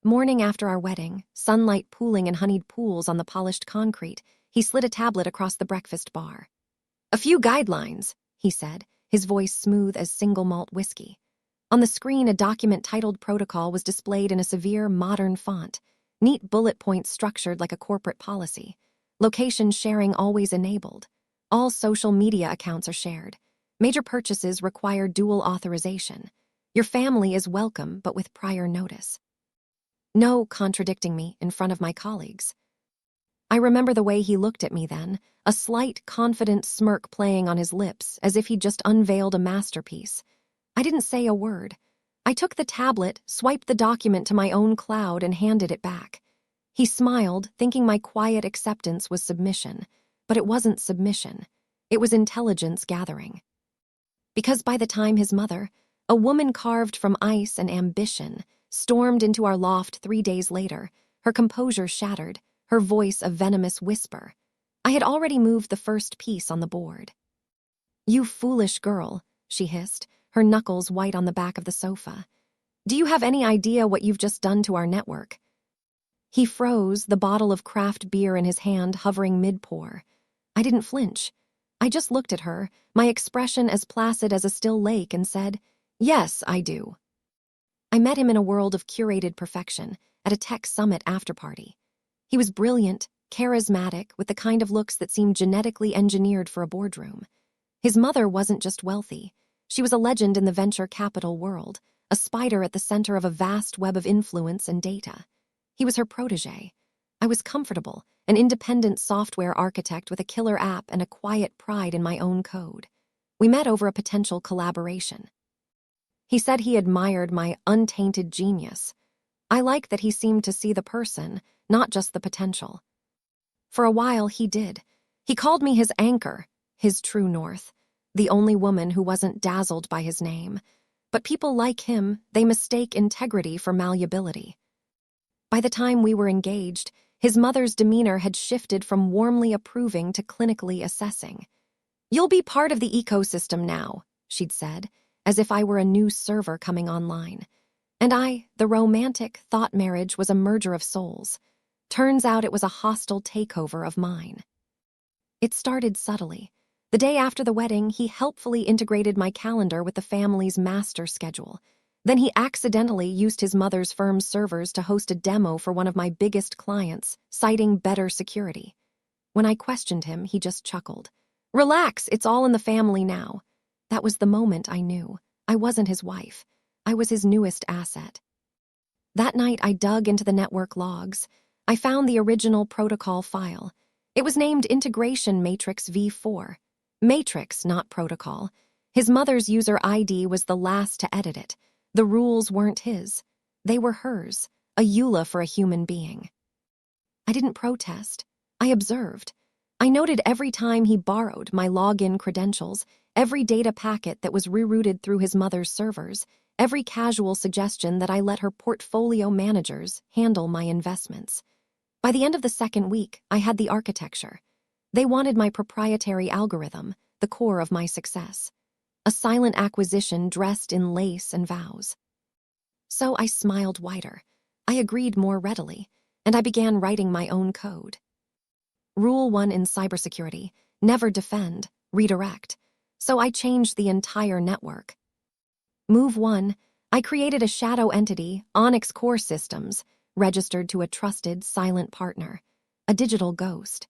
Morning after our wedding, sunlight pooling in honeyed pools on the polished concrete, he slid a tablet across the breakfast bar. "A few guidelines," he said, his voice smooth as single-malt whiskey. On the screen, a document titled Protocol was displayed in a severe, modern font, neat bullet points structured like a corporate policy. Location sharing always enabled. All social media accounts are shared. Major purchases require dual authorization. Your family is welcome, but with prior notice. No contradicting me in front of my colleagues. I remember the way he looked at me then, a slight, confident smirk playing on his lips as if he'd just unveiled a masterpiece. I didn't say a word. I took the tablet, swiped the document to my own cloud, and handed it back. He smiled, thinking my quiet acceptance was submission. But it wasn't submission. It was intelligence gathering. Because by the time his mother, a woman carved from ice and ambition, stormed into our loft 3 days later, her composure shattered, her voice a venomous whisper, I had already moved the first piece on the board. "You foolish girl," she hissed, her knuckles white on the back of the sofa. "Do you have any idea what you've just done to our network?" He froze, the bottle of craft beer in his hand hovering mid-pour. I didn't flinch. I just looked at her, my expression as placid as a still lake, and said, "Yes, I do." I met him in a world of curated perfection, at a tech summit after-party. He was brilliant, charismatic, with the kind of looks that seemed genetically engineered for a boardroom. His mother wasn't just wealthy. She was a legend in the venture capital world, a spider at the center of a vast web of influence and data. He was her protégé. I was comfortable, an independent software architect with a killer app and a quiet pride in my own code. We met over a potential collaboration. He said he admired my untainted genius. I liked that he seemed to see the person, not just the potential. For a while, he did. He called me his anchor, his true north, the only woman who wasn't dazzled by his name. But people like him, they mistake integrity for malleability. By the time we were engaged, his mother's demeanor had shifted from warmly approving to clinically assessing. "You'll be part of the ecosystem now," she'd said, as if I were a new server coming online. And the romantic, thought marriage was a merger of souls. Turns out it was a hostile takeover of mine. It started subtly. The day after the wedding, he helpfully integrated my calendar with the family's master schedule. Then he accidentally used his mother's firm's servers to host a demo for one of my biggest clients, citing better security. When I questioned him, he just chuckled. "Relax, it's all in the family now." That was the moment I knew. I wasn't his wife. I was his newest asset. That night, I dug into the network logs. I found the original protocol file. It was named Integration Matrix V4. Matrix, not protocol. His mother's user ID was the last to edit it. The rules weren't his. They were hers, a EULA for a human being. I didn't protest. I observed. I noted every time he borrowed my login credentials, every data packet that was rerouted through his mother's servers, every casual suggestion that I let her portfolio managers handle my investments. By the end of the second week, I had the architecture. They wanted my proprietary algorithm, the core of my success. A silent acquisition dressed in lace and vows. So I smiled wider. I agreed more readily, and I began writing my own code. Rule 1 in cybersecurity: never defend, redirect. So I changed the entire network. Move 1, I created a shadow entity, Onyx Core Systems, registered to a trusted, silent partner, a digital ghost.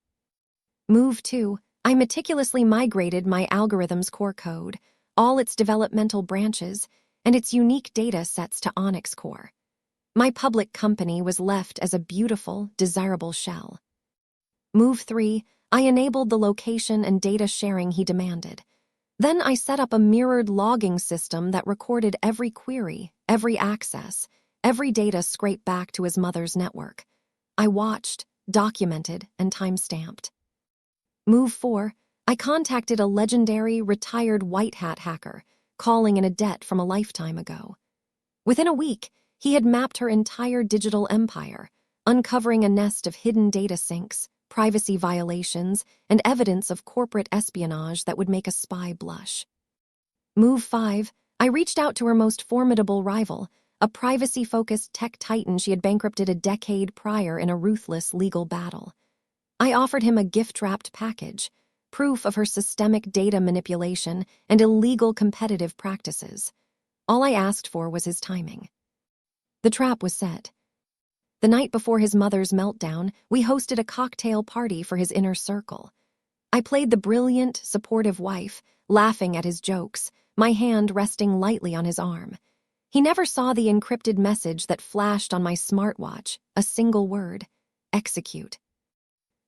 Move 2, I meticulously migrated my algorithm's core code, all its developmental branches, and its unique data sets to Onyx Core. My public company was left as a beautiful, desirable shell. Move 3, I enabled the location and data sharing he demanded. Then I set up a mirrored logging system that recorded every query, every access, every data scraped back to his mother's network. I watched, documented, and time-stamped. Move 4, I contacted a legendary, retired white hat hacker, calling in a debt from a lifetime ago. Within a week, he had mapped her entire digital empire, uncovering a nest of hidden data sinks, privacy violations, and evidence of corporate espionage that would make a spy blush. Move 5, I reached out to her most formidable rival, a privacy-focused tech titan she had bankrupted a decade prior in a ruthless legal battle. I offered him a gift-wrapped package, proof of her systemic data manipulation and illegal competitive practices. All I asked for was his timing. The trap was set. The night before his mother's meltdown, we hosted a cocktail party for his inner circle. I played the brilliant, supportive wife, laughing at his jokes, my hand resting lightly on his arm. He never saw the encrypted message that flashed on my smartwatch, a single word: execute.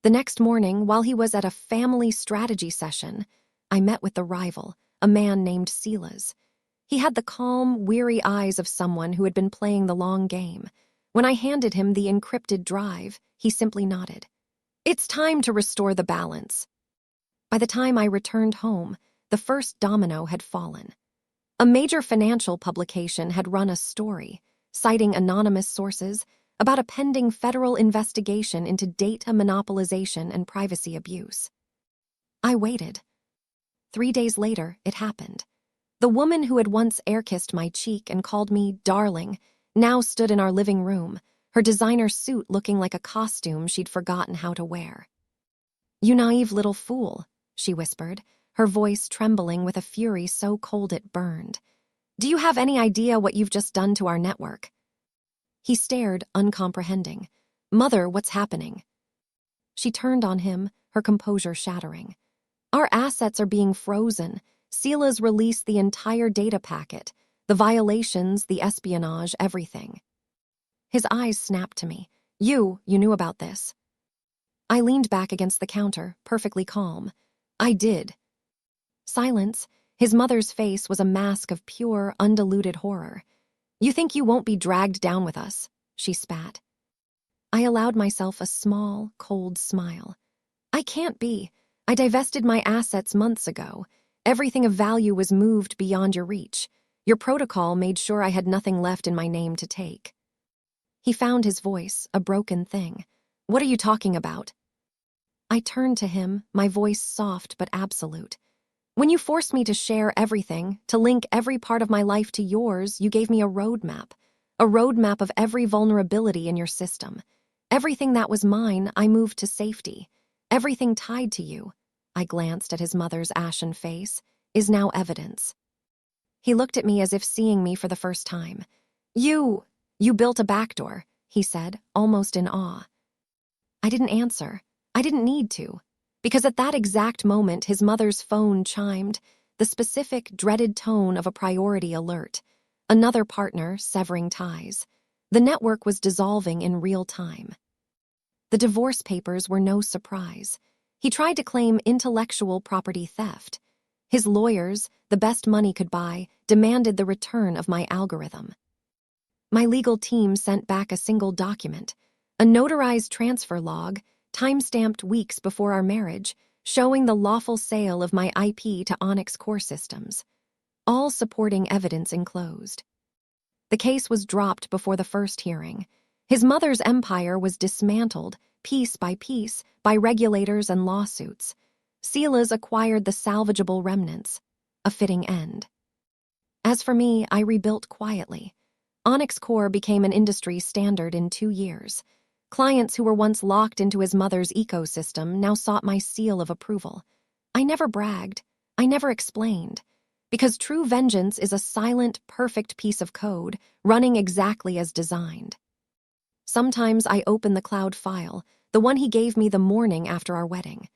The next morning, while he was at a family strategy session, I met with the rival, a man named Silas. He had the calm, weary eyes of someone who had been playing the long game. When I handed him the encrypted drive, he simply nodded. It's time to restore the balance. By the time I returned home, the first domino had fallen. A major financial publication had run a story, citing anonymous sources, about a pending federal investigation into data monopolization and privacy abuse. I waited. 3 days later, it happened. The woman who had once air-kissed my cheek and called me darling now stood in our living room, her designer suit looking like a costume she'd forgotten how to wear. "You naive little fool," she whispered, her voice trembling with a fury so cold it burned. "Do you have any idea what you've just done to our network?" He stared, uncomprehending. "Mother, what's happening?" She turned on him, her composure shattering. "Our assets are being frozen. Sila's released the entire data packet, the violations, the espionage, everything." His eyes snapped to me. You knew about this." I leaned back against the counter, perfectly calm. "I did." Silence. His mother's face was a mask of pure, undiluted horror. "You think you won't be dragged down with us?" she spat. I allowed myself a small, cold smile. "I can't be. I divested my assets months ago. Everything of value was moved beyond your reach. Your protocol made sure I had nothing left in my name to take." He found his voice, a broken thing. "What are you talking about?" I turned to him, my voice soft but absolute. "When you forced me to share everything, to link every part of my life to yours, you gave me a roadmap of every vulnerability in your system. Everything that was mine, I moved to safety. Everything tied to you," I glanced at his mother's ashen face, "is now evidence." He looked at me as if seeing me for the first time. You built a backdoor," he said, almost in awe. I didn't answer. I didn't need to. Because at that exact moment, his mother's phone chimed, the specific, dreaded tone of a priority alert. Another partner severing ties. The network was dissolving in real time. The divorce papers were no surprise. He tried to claim intellectual property theft. His lawyers, the best money could buy, demanded the return of my algorithm. My legal team sent back a single document, a notarized transfer log, time-stamped weeks before our marriage, showing the lawful sale of my IP to Onyx Core Systems. All supporting evidence enclosed. The case was dropped before the first hearing. His mother's empire was dismantled, piece by piece, by regulators and lawsuits. Sila's acquired the salvageable remnants, a fitting end. As for me, I rebuilt quietly. Onyx Core became an industry standard in 2 years. Clients who were once locked into his mother's ecosystem now sought my seal of approval. I never bragged. I never explained. Because true vengeance is a silent, perfect piece of code, running exactly as designed. Sometimes I open the cloud file, the one he gave me the morning after our wedding.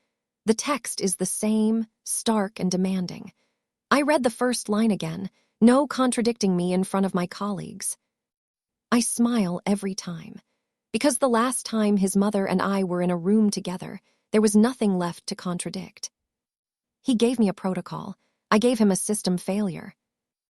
The text is the same, stark and demanding. I read the first line again, no contradicting me in front of my colleagues. I smile every time. Because the last time his mother and I were in a room together, there was nothing left to contradict. He gave me a protocol. I gave him a system failure.